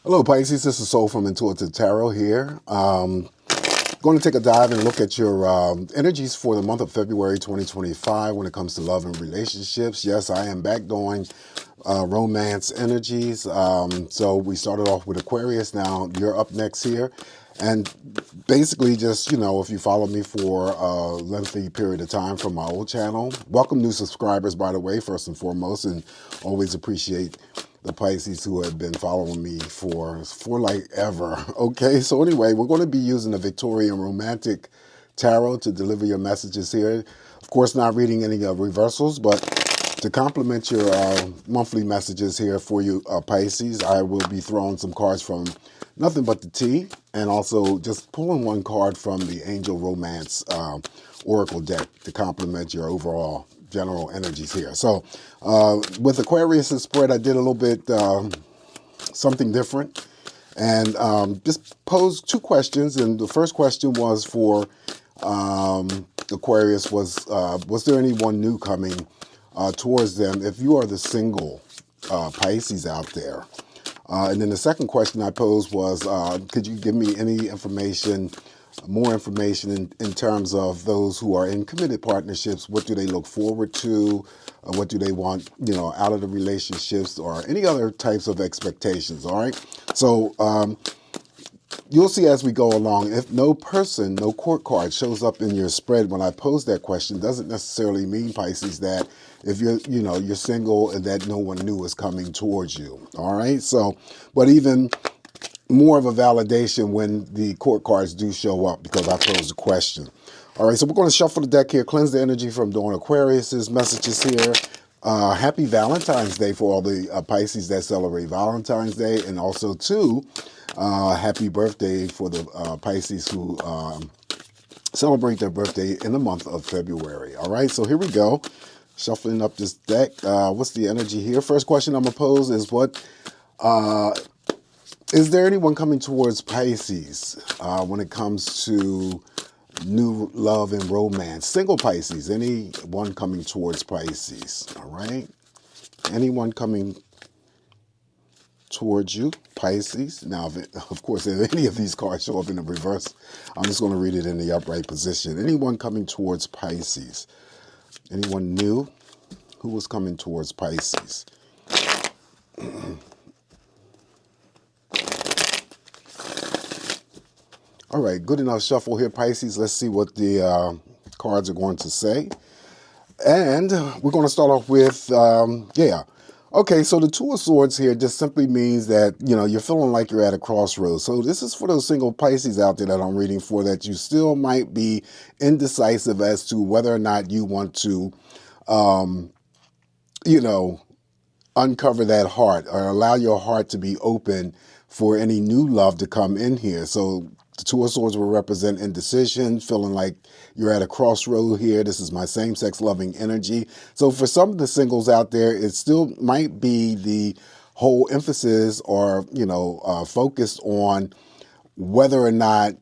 Hello, Pisces. This is Soul from Intuitive Tarot here. Going to take a dive and look at your energies for the month of February 2025 when it comes to love and relationships. Yes, I am back doing romance energies. So we started off with Aquarius. Now you're up next here. And basically just, if you follow me for a lengthy period of time from my old channel, welcome new subscribers, by the way, first and foremost, and always appreciate the Pisces who have been following me for like ever. Okay, so anyway, we're going to be using the Victorian Romantic Tarot to deliver your messages here. Of course, not reading any reversals, but to complement your monthly messages here for you Pisces, I will be throwing some cards from Nothing But the Tea, and also just pulling one card from the Angel Romance Oracle deck to complement your overall general energies here. So with Aquarius' spread, I did a little bit something different, and just posed two questions. And the first question was for Aquarius was there anyone new coming towards them if you are the single Pisces out there? And then the second question I posed was, could you give me any information, more information in terms of those who are in committed partnerships? What do they look forward to? What do they want, out of the relationships, or any other types of expectations? All right. So you'll see as we go along, if no court card shows up in your spread when I pose that question, doesn't necessarily mean, Pisces, that if you're single and that no one new is coming towards you. All right. So, but even more of a validation when the court cards do show up because I posed a question. All right. So we're going to shuffle the deck here, cleanse the energy from Dawn Aquarius's messages here. Happy Valentine's Day for all the Pisces that celebrate Valentine's Day, and also too, happy birthday for the Pisces who celebrate their birthday in the month of February. All right, so here we go. Shuffling up this deck. What's the energy here? First question I'm going to pose is is there anyone coming towards Pisces when it comes to new love and romance? Single Pisces, anyone coming towards Pisces? All right. Anyone coming towards you, Pisces? Now, of course, if any of these cards show up in the reverse, I'm just going to read it in the upright position. Anyone coming towards Pisces? Anyone new? Who was coming towards Pisces? All right, good enough shuffle here, Pisces. Let's see what the cards are going to say. And we're going to start off with, Okay, so the Two of Swords here just simply means that, you're feeling like you're at a crossroads. So this is for those single Pisces out there that I'm reading for, that you still might be indecisive as to whether or not you want to, uncover that heart or allow your heart to be open for any new love to come in here. So the Two of Swords will represent indecision, feeling like you're at a crossroad here. This is my same-sex loving energy. So for some of the singles out there, it still might be the whole emphasis or, focused on whether or not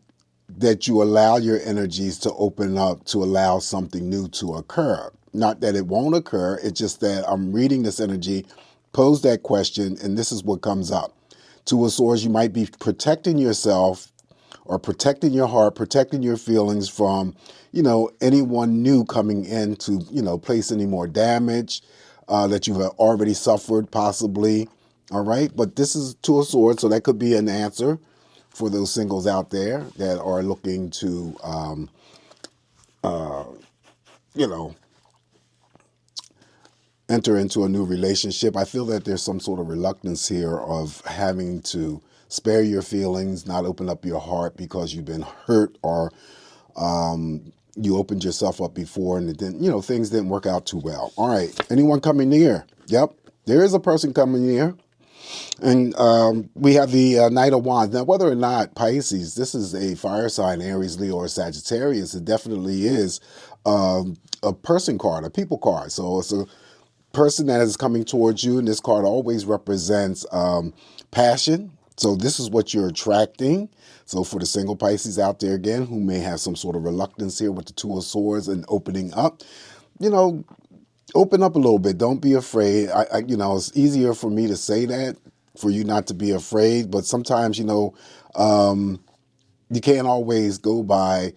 that you allow your energies to open up to allow something new to occur. Not that it won't occur, it's just that I'm reading this energy, pose that question, and this is what comes up. Two of Swords, you might be protecting yourself or protecting your heart, protecting your feelings from, anyone new coming in to, place any more damage that you've already suffered, possibly. All right. But this is Two of Swords, so that could be an answer for those singles out there that are looking to, enter into a new relationship. I feel that there's some sort of reluctance here of having to spare your feelings, not open up your heart because you've been hurt, or you opened yourself up before and it didn't, things didn't work out too well. All right. Anyone coming near? Yep. There is a person coming near. And we have the Knight of Wands. Now, whether or not Pisces, this is a fire sign, Aries, Leo, or Sagittarius, it definitely is a person card, a people card. So it's a person that is coming towards you, and this card always represents passion. So this is what you're attracting. So for the single Pisces out there, again, who may have some sort of reluctance here with the Two of Swords and opening up, open up a little bit. Don't be afraid. It's easier for me to say that for you not to be afraid. But sometimes, you can't always go by.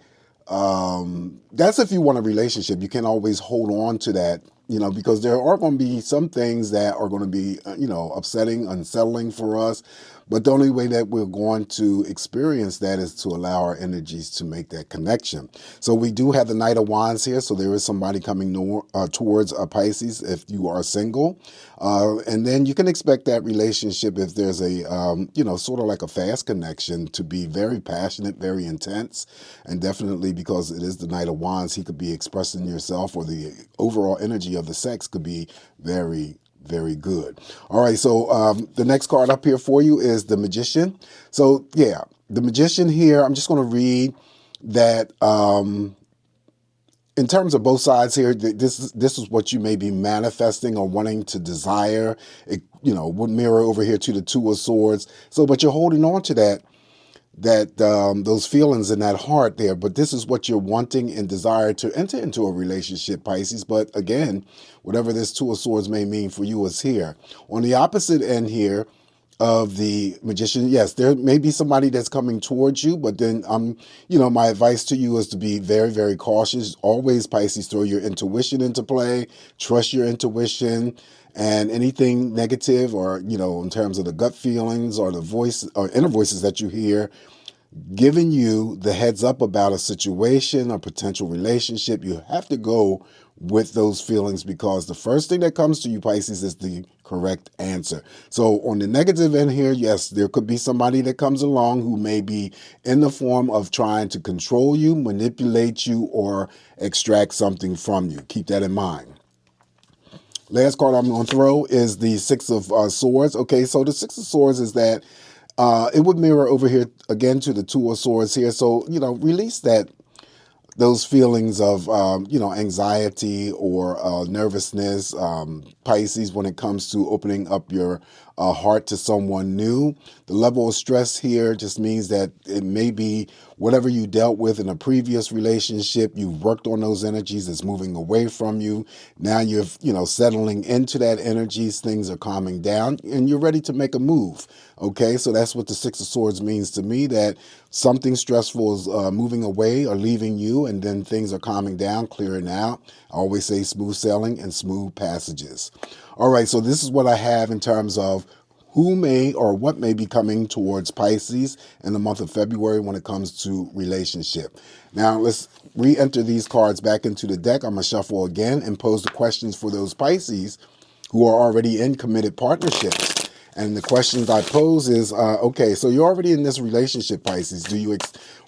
That's if you want a relationship. You can't always hold on to that, because there are going to be some things that are going to be, upsetting, unsettling for us. But the only way that we're going to experience that is to allow our energies to make that connection. So we do have the Knight of Wands here. So there is somebody coming towards a Pisces if you are single. And then you can expect that relationship, if there's a, sort of like a fast connection, to be very passionate, very intense. And definitely, because it is the Knight of Wands, he could be expressing yourself, or the overall energy of the sex could be very, very good. All right, so the next card up here for you is the Magician. So yeah, the Magician here, I'm just going to read that in terms of both sides here, this is what you may be manifesting or wanting to desire. It, would mirror over here to the Two of Swords. So, but you're holding on to that those feelings in that heart there, but this is what you're wanting and desire to enter into a relationship, Pisces. But again, whatever this Two of Swords may mean for you is here. On the opposite end here of the Magician, yes, there may be somebody that's coming towards you, but then my advice to you is to be very, very cautious. Always, Pisces, throw your intuition into play, trust your intuition. And anything negative, or, in terms of the gut feelings or the voice or inner voices that you hear, giving you the heads up about a situation, a potential relationship, you have to go with those feelings, because the first thing that comes to you, Pisces, is the correct answer. So on the negative end here, yes, there could be somebody that comes along who may be in the form of trying to control you, manipulate you, or extract something from you. Keep that in mind. Last card I'm going to throw is the Six of Swords. Okay, so the Six of Swords is that it would mirror over here again to the Two of Swords here. So, release those feelings of, anxiety or nervousness, Pisces, when it comes to opening up your heart to someone new. The level of stress here just means that it may be whatever you dealt with in a previous relationship, you've worked on those energies, it's moving away from you. Now you're, settling into that energies, things are calming down, and you're ready to make a move. Okay, so that's what the Six of Swords means to me, that something stressful is moving away or leaving you, and then things are calming down, clearing out. I always say smooth sailing and smooth passages. All right, so this is what I have in terms of who may or what may be coming towards Pisces in the month of February when it comes to relationship. Now, let's re-enter these cards back into the deck. I'm going to shuffle again and pose the questions for those Pisces who are already in committed partnerships. And the questions I pose is, okay, so you're already in this relationship, Pisces.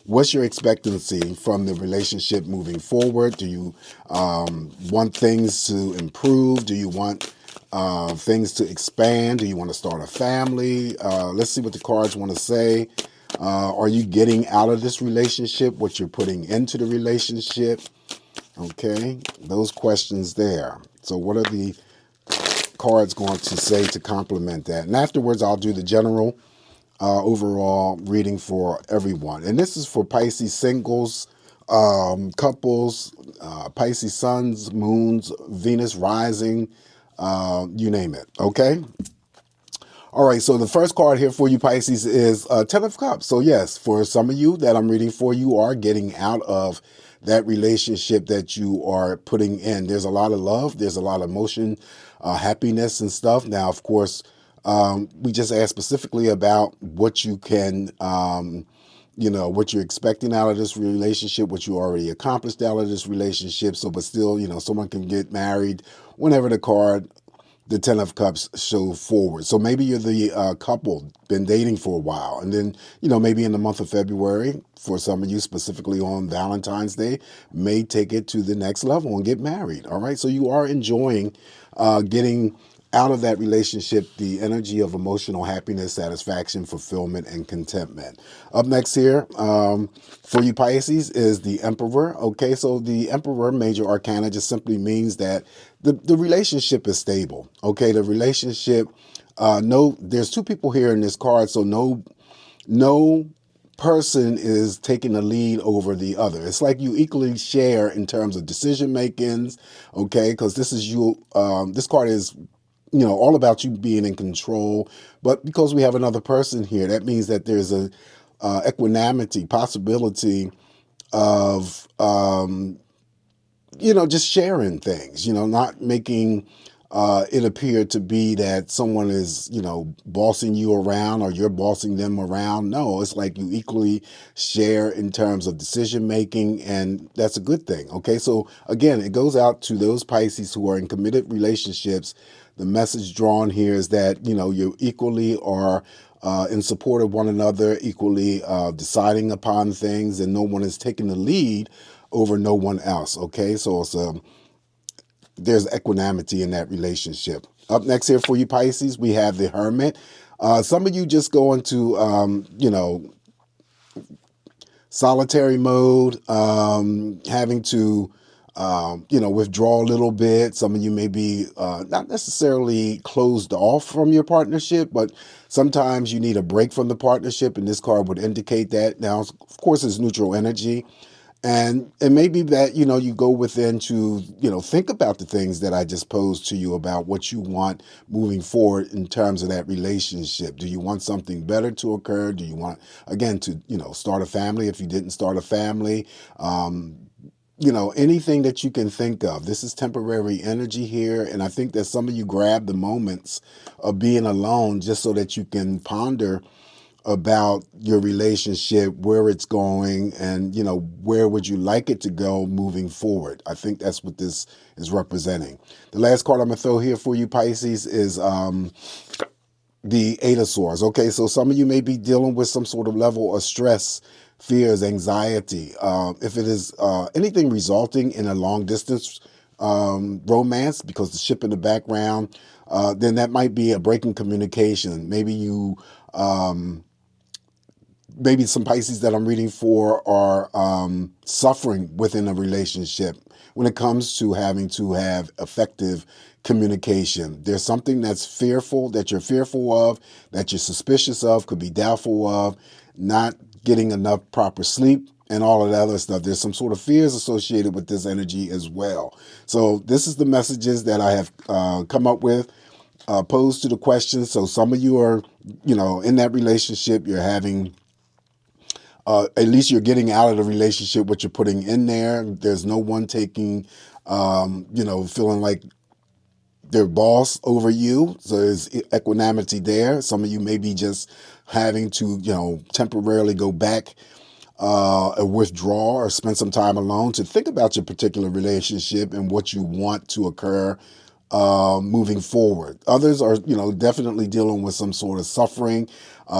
What's your expectancy from the relationship moving forward? Do you want things to improve? Do you want things to expand? Do you want to start a family? Let's see what the cards want to say. Are you getting out of this relationship what you're putting into the relationship? Okay, those questions there. So what are the cards going to say to complement that? And afterwards, I'll do the general overall reading for everyone. And this is for Pisces singles, couples, Pisces suns, moons, Venus rising, you name it. Okay. All right. So the first card here for you, Pisces, is Ten of Cups. So yes, for some of you that I'm reading for, you are getting out of that relationship that you are putting in. There's a lot of love. There's a lot of emotion, happiness and stuff. Now, of course, we just asked specifically about what you can, what you're expecting out of this relationship, what you already accomplished out of this relationship. So, but still, someone can get married whenever the Ten of Cups show forward. So maybe you're the couple, been dating for a while. And then, maybe in the month of February, for some of you, specifically on Valentine's Day, may take it to the next level and get married. All right. So you are enjoying getting out of that relationship the energy of emotional happiness, satisfaction, fulfillment, and contentment. Up next here for you, Pisces, is the Emperor. Okay, so the Emperor, major arcana, just simply means that the relationship is stable. Okay, the relationship, there's two people here in this card, so no person is taking the lead over the other. It's like you equally share in terms of decision makings. Okay, because this is you. This card is all about you being in control. But because we have another person here, that means that there's a equanimity possibility of just sharing things, not making it appear to be that someone is, bossing you around or you're bossing them around. No, it's like you equally share in terms of decision making, and that's a good thing. Okay, so again, it goes out to those Pisces who are in committed relationships. The message drawn here is that, you equally are in support of one another, equally deciding upon things, and no one is taking the lead over no one else. Okay, so it's there's equanimity in that relationship. Up next here for you Pisces, we have the Hermit. Some of you just go into solitary mode, having to withdraw a little bit. Some of you may be not necessarily closed off from your partnership, but sometimes you need a break from the partnership, and this card would indicate that. Now, of course, it's neutral energy. And it may be that, you go within to, think about the things that I just posed to you about what you want moving forward in terms of that relationship. Do you want something better to occur? Do you want, again, to, start a family if you didn't start a family? Anything that you can think of. This is temporary energy here. And I think that some of you grab the moments of being alone just so that you can ponder about your relationship, where it's going, and where would you like it to go moving forward. I think that's what this is representing. The last card I'm gonna throw here for you Pisces is the Eight of Swords. Okay, so some of you may be dealing with some sort of level of stress, fears, anxiety. If it is anything resulting in a long distance romance, because the ship in the background, then that might be a break in communication. Maybe some Pisces that I'm reading for are suffering within a relationship when it comes to having to have effective communication. There's something that you're fearful of, that you're suspicious of, could be doubtful of, not getting enough proper sleep, and all of that other stuff. There's some sort of fears associated with this energy as well. So this is the messages that I have come up with. Posed to the question. So some of you are, in that relationship, you're having at least you're getting out of the relationship what you're putting in there. There's no one taking, feeling like their boss over you. So there's equanimity there. Some of you may be just having to, temporarily go back or withdraw or spend some time alone to think about your particular relationship and what you want to occur moving forward. Others are, definitely dealing with some sort of suffering.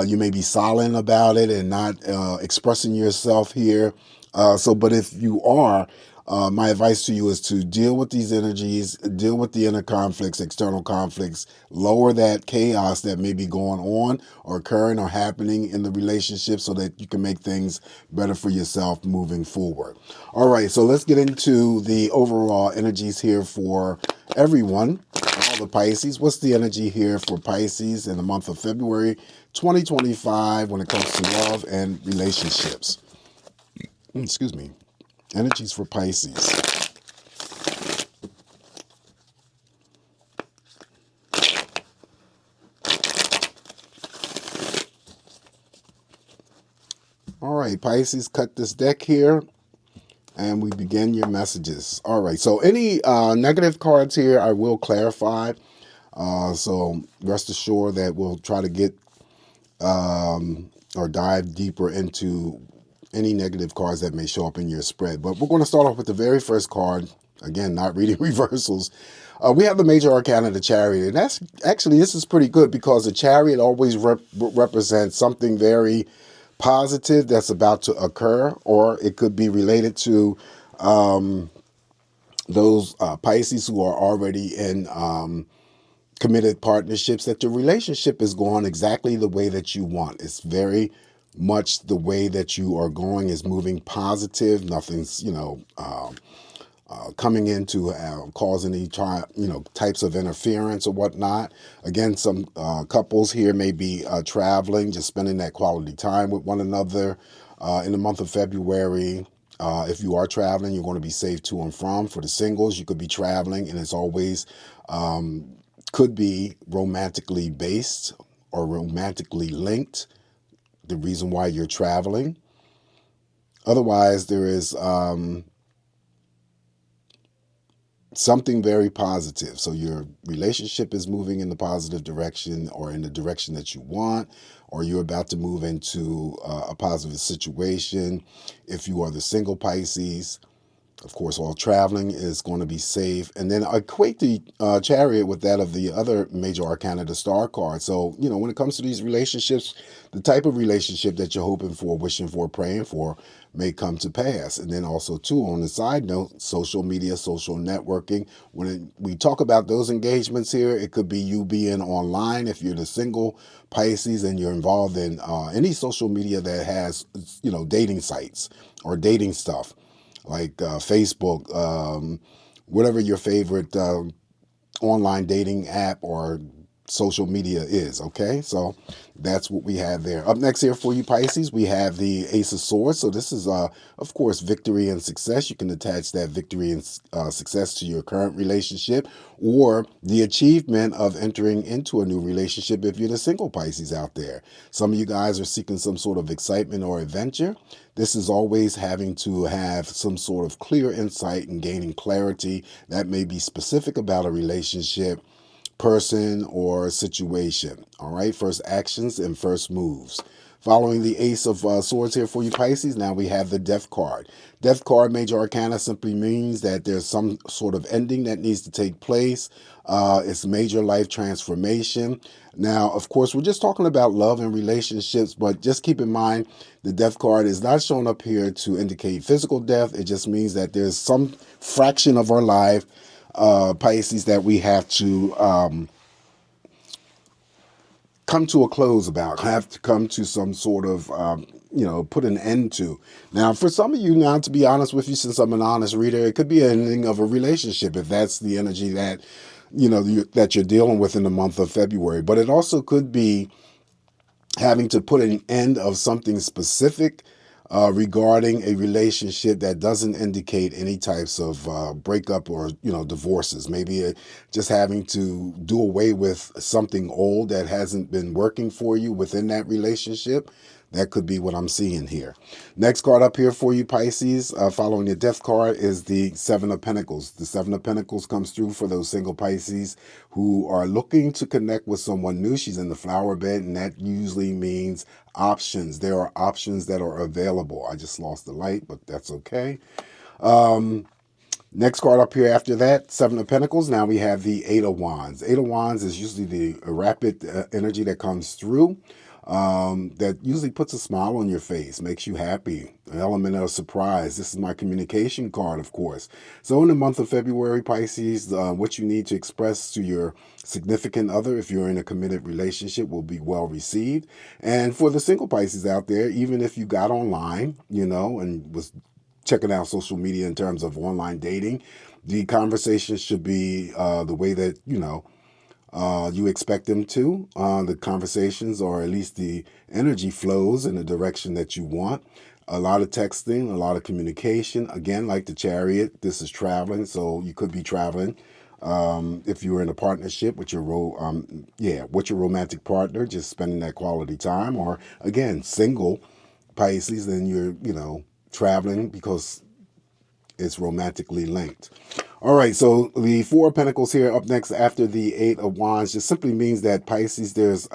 You may be silent about it and not expressing yourself here. But if you are, my advice to you is to deal with these energies, deal with the inner conflicts, external conflicts, lower that chaos that may be going on or occurring or happening in the relationship so that you can make things better for yourself moving forward. All right, so let's get into the overall energies here for everyone, all the Pisces. What's the energy here for Pisces in the month of February 2025 when it comes to love and relationships? Excuse me. Energies for Pisces. All right, Pisces, cut this deck here, and we begin your messages. All right, so any negative cards here, I will clarify. So rest assured that we'll try to get or dive deeper into any negative cards that may show up in your spread. But we're going to start off with the very first card. Again, not reading reversals. We have the major arcana, the Chariot. And that's actually, this is pretty good because the Chariot always represents something very positive that's about to occur, or it could be related to those Pisces who are already in committed partnerships, that your relationship is going exactly the way that you want. It's very much the way that you are going is moving positive. Nothing's, coming in to cause any types of interference or whatnot. Again, some couples here may be traveling, just spending that quality time with one another in the month of February. If you are traveling, you're going to be safe to and from. For the singles, you could be traveling, and it's always could be romantically based or romantically linked, the reason why you're traveling. Otherwise, there is something very positive. So your relationship is moving in the positive direction or in the direction that you want, or you're about to move into a positive situation. If you are the single Pisces, of course, all traveling is going to be safe. And then I equate the chariot with that of the other major arcana, the star card. So, when it comes to these relationships, the type of relationship that you're hoping for, wishing for, praying for may come to pass. And then also, too, on the side note, social media, social networking. When we talk about those engagements here, it could be you being online if you're the single Pisces and you're involved in any social media that has, dating sites or dating stuff, like Facebook, whatever your favorite online dating app or social media is, okay? So that's what we have there. Up next here for you, Pisces, we have the Ace of Swords. So this is, of course, victory and success. You can attach that victory and success to your current relationship or the achievement of entering into a new relationship if you're the single Pisces out there. Some of you guys are seeking some sort of excitement or adventure. This is always having to have some sort of clear insight and gaining clarity that may be specific about a relationship, person, or situation. All right, first actions and first moves. Following the Ace of Swords here for you, Pisces, now we have the Death card. Death card, major arcana, simply means that there's some sort of ending that needs to take place. It's major life transformation. Now, of course, we're just talking about love and relationships, but just keep in mind the Death card is not shown up here to indicate physical death. It just means that there's some fraction of our life, Pisces, that we have to come to a close about, have to come to some sort of, put an end to. Now, for some of you, now, to be honest with you, since I'm an honest reader, it could be an ending of a relationship if that's the energy that, that you're dealing with in the month of February. But it also could be having to put an end of something specific regarding a relationship that doesn't indicate any types of breakup or divorces. Maybe just having to do away with something old that hasn't been working for you within that relationship. That could be what I'm seeing here. Next card up here for you, Pisces, following the Death card, is the Seven of Pentacles. The Seven of Pentacles comes through for those single Pisces who are looking to connect with someone new. She's in the flower bed, and that usually means options. There are options that are available. I just lost the light, but that's okay. Next card up here after that, Seven of Pentacles. Now we have the Eight of Wands. Eight of Wands is usually the rapid energy that comes through. That usually puts a smile on your face, makes you happy, an element of surprise. This is my communication card, of course. So in the month of February, Pisces, what you need to express to your significant other, if you're in a committed relationship, will be well received. And for the single Pisces out there, even if you got online, and was checking out social media in terms of online dating, the conversation should be the way that, you expect them to. The conversations, or at least the energy, flows in the direction that you want. A lot of texting, a lot of communication. Again, like the Chariot, this is traveling, so you could be traveling. If you're in a partnership with your romantic partner, just spending that quality time. Or again, single Pisces, then you're traveling because it's romantically linked. All right, so the Four of Pentacles here up next after the Eight of Wands just simply means that, Pisces, there's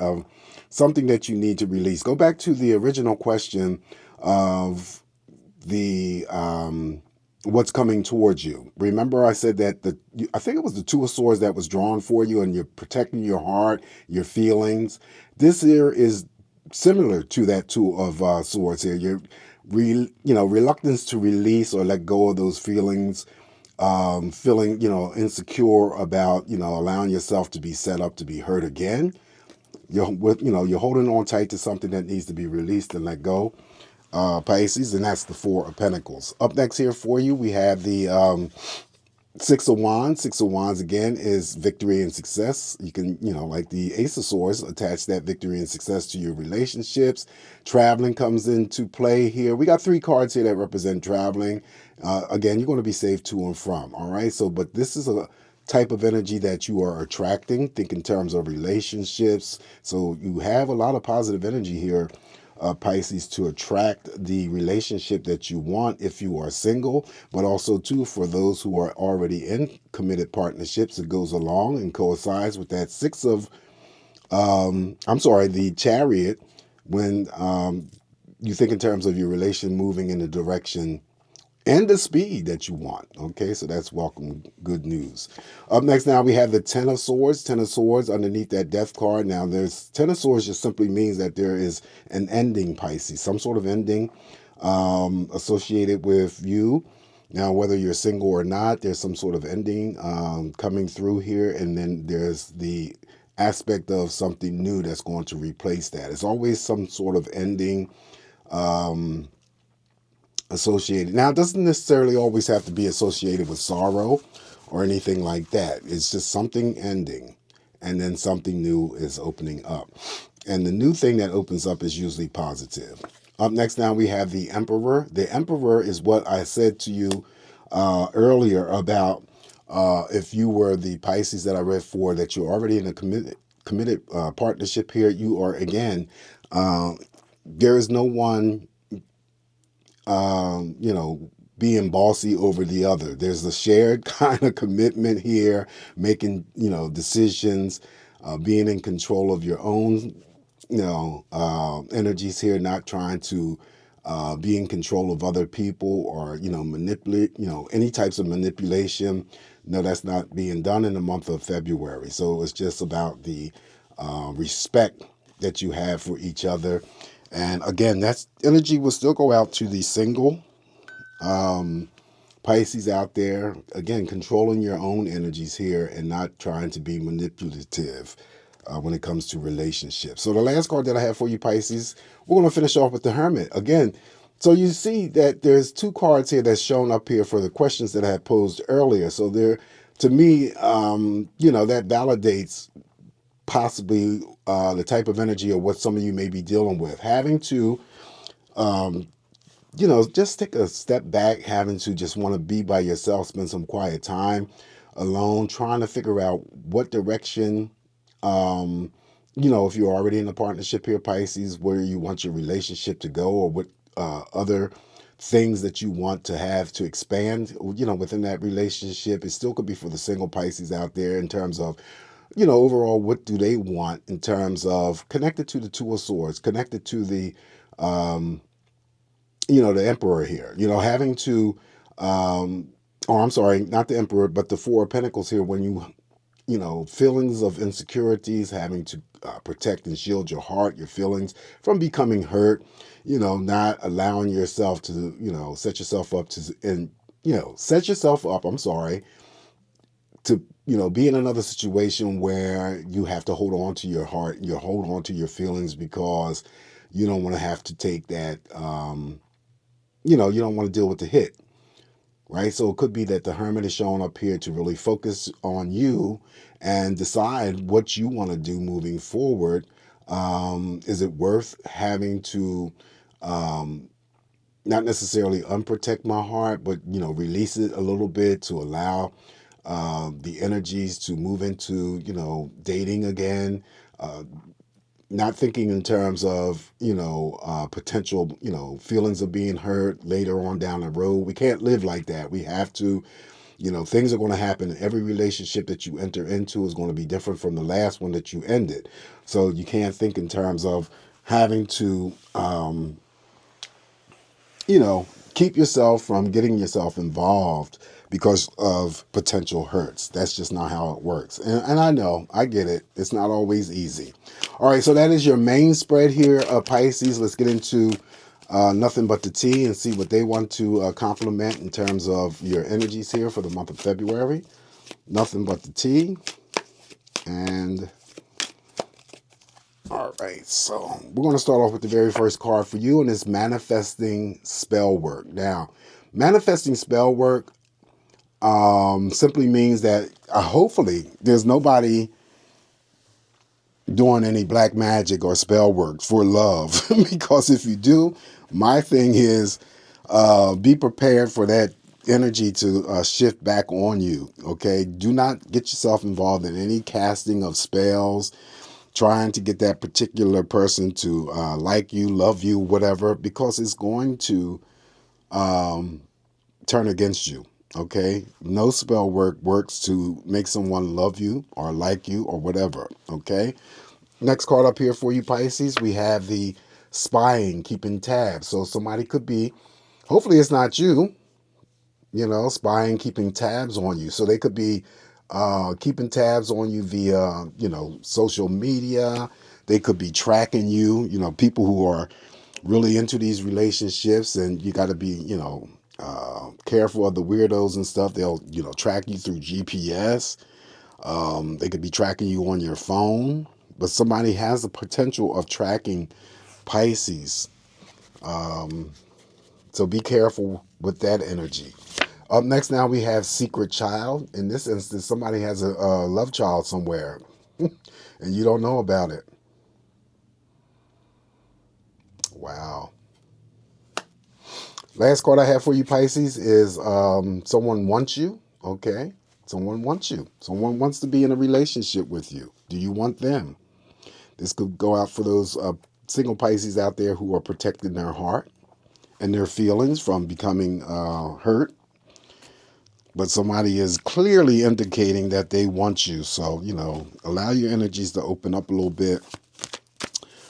something that you need to release. Go back to the original question of the what's coming towards you. Remember I said that I think it was the Two of Swords that was drawn for you, and you're protecting your heart, your feelings. This here is similar to that Two of Swords here. You're reluctance to release or let go of those feelings, feeling, insecure about, allowing yourself to be set up to be hurt again. You're holding on tight to something that needs to be released and let go, Pisces, and that's the Four of Pentacles. Up next here for you, we have the Six of Wands. Six of Wands, again, is victory and success. You can, like the Ace of Swords, attach that victory and success to your relationships. Traveling comes into play here. We got 3 cards here that represent traveling. Again, you're going to be safe to and from, all right? So, but this is type of energy that you are attracting. Think in terms of relationships. So you have a lot of positive energy here, Pisces, to attract the relationship that you want if you are single, but also too for those who are already in committed partnerships. It goes along and coincides with that the Chariot, when you think in terms of your relation moving in the direction and the speed that you want. Okay, so that's welcome, good news. Up next now we have the Ten of Swords. Ten of Swords underneath that Death card. Now there's Ten of Swords just simply means that there is an ending, Pisces, some sort of ending associated with you. Now, whether you're single or not, there's some sort of ending coming through here, and then there's the aspect of something new that's going to replace that. It's always some sort of ending associated. Now, it doesn't necessarily always have to be associated with sorrow or anything like that. It's just something ending, and then something new is opening up. And the new thing that opens up is usually positive. Up next now we have the Emperor. The Emperor is what I said to you earlier about if you were the Pisces that I read for, that you're already in a committed partnership here. You are, again, there is no one being bossy over the other. There's a shared kind of commitment here, making, decisions, being in control of your own, energies here, not trying to be in control of other people or, manipulate, any types of manipulation. No, that's not being done in the month of February. So it's just about the respect that you have for each other. And again, that's energy will still go out to the single Pisces out there. Again, controlling your own energies here and not trying to be manipulative when it comes to relationships. So the last card that I have for you, Pisces, we're going to finish off with the Hermit. Again, so you see that there's two cards here that's shown up here for the questions that I had posed earlier. So there, to me, that validates possibly the type of energy or what some of you may be dealing with. Having to, just take a step back, having to just want to be by yourself, spend some quiet time alone, trying to figure out what direction, if you're already in a partnership here, Pisces, where you want your relationship to go, or what other things that you want to have to expand, within that relationship. It still could be for the single Pisces out there in terms of, overall, what do they want in terms of connected to the Two of Swords, connected to the, the Emperor here, having to, I'm sorry, not the Emperor, but the Four of Pentacles here, when you, feelings of insecurities, having to protect and shield your heart, your feelings from becoming hurt, not allowing yourself to, set yourself up to, be in another situation where you have to hold on to your heart, hold on to your feelings because you don't want to have to take that, you don't want to deal with the hit, right? So it could be that the Hermit is showing up here to really focus on you and decide what you want to do moving forward. Is it worth having to, not necessarily unprotect my heart, but, release it a little bit to allow the energies to move into, dating again, not thinking in terms of, potential, feelings of being hurt later on down the road. We can't live like that. We have to, things are going to happen. Every relationship that you enter into is going to be different from the last one that you ended. So you can't think in terms of having to, keep yourself from getting yourself involved because of potential hurts. That's just not how it works. And I know, I get it. It's not always easy. All right, so that is your main spread here, Pisces. Let's get into nothing but the tea and see what they want to complement in terms of your energies here for the month of February. Nothing but the tea. And all right, so we're going to start off with the very first card for you, and it's manifesting spell work. Now, manifesting spell work simply means that hopefully there's nobody doing any black magic or spell work for love. Because if you do, my thing is be prepared for that energy to shift back on you. Okay, do not get yourself involved in any casting of spells, trying to get that particular person to like you, love you, whatever, because it's going to turn against you. Okay, no spell works to make someone love you or like you or whatever. Okay, next card up here for you, Pisces, we have the spying, keeping tabs. So somebody could be, hopefully it's not you, spying, keeping tabs on you. So they could be keeping tabs on you via, social media. They could be tracking you, people who are really into these relationships, and you got to be, careful of the weirdos and stuff. They'll, track you through GPS. They could be tracking you on your phone, but somebody has the potential of tracking Pisces. So be careful with that energy. Up next now we have secret child. In this instance, somebody has a love child somewhere and you don't know about it. Wow. Last card I have for you, Pisces, is someone wants you. Okay. Someone wants you. Someone wants to be in a relationship with you. Do you want them? This could go out for those single Pisces out there who are protecting their heart and their feelings from becoming hurt. But somebody is clearly indicating that they want you. So, allow your energies to open up a little bit.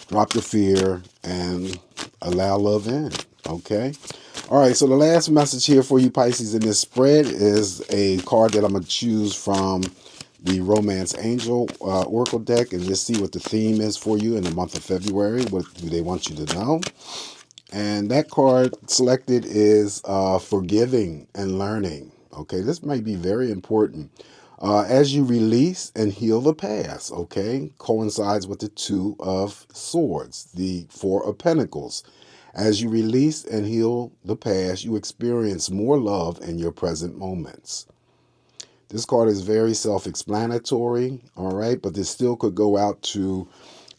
Drop your fear and allow love in. Okay? All right, so the last message here for you, Pisces, in this spread is a card that I'm going to choose from the Romance Angel Oracle deck and just see what the theme is for you in the month of February. What do they want you to know? And that card selected is forgiving and learning. Okay, this might be very important. As you release and heal the past, okay, coincides with the Two of Swords, the Four of Pentacles. As you release and heal the past, you experience more love in your present moments. This card is very self-explanatory, all right, but this still could go out to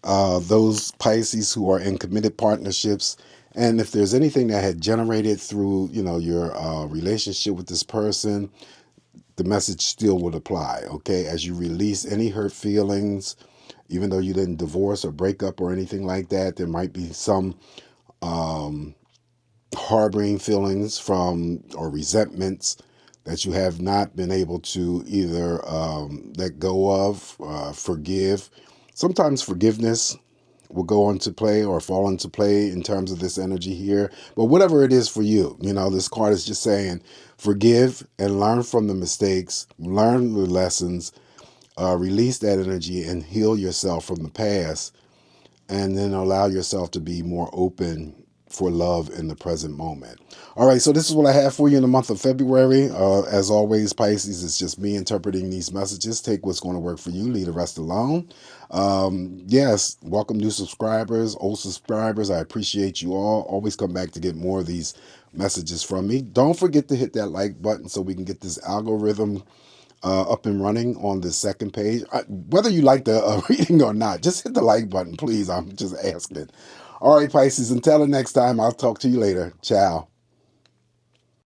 those Pisces who are in committed partnerships. And if there's anything that had generated through, your relationship with this person, the message still would apply, okay? As you release any hurt feelings, even though you didn't divorce or break up or anything like that, there might be some harboring feelings from or resentments that you have not been able to either let go of, forgive. Sometimes forgiveness will go into play or fall into play in terms of this energy here. But whatever it is for you, this card is just saying forgive and learn from the mistakes, learn the lessons, release that energy and heal yourself from the past, and then allow yourself to be more open for love in the present moment. All right, so this is what I have for you in the month of February. As always, Pisces, it's just me interpreting these messages. Take what's going to work for you, leave the rest alone. Yes, welcome new subscribers, old subscribers. I appreciate you all. Always come back to get more of these messages from me. Don't forget to hit that like button so we can get this algorithm up and running on the second page. Whether you like the reading or not, just hit the like button, please. I'm just asking. All right, Pisces, until the next time, I'll talk to you later. Ciao.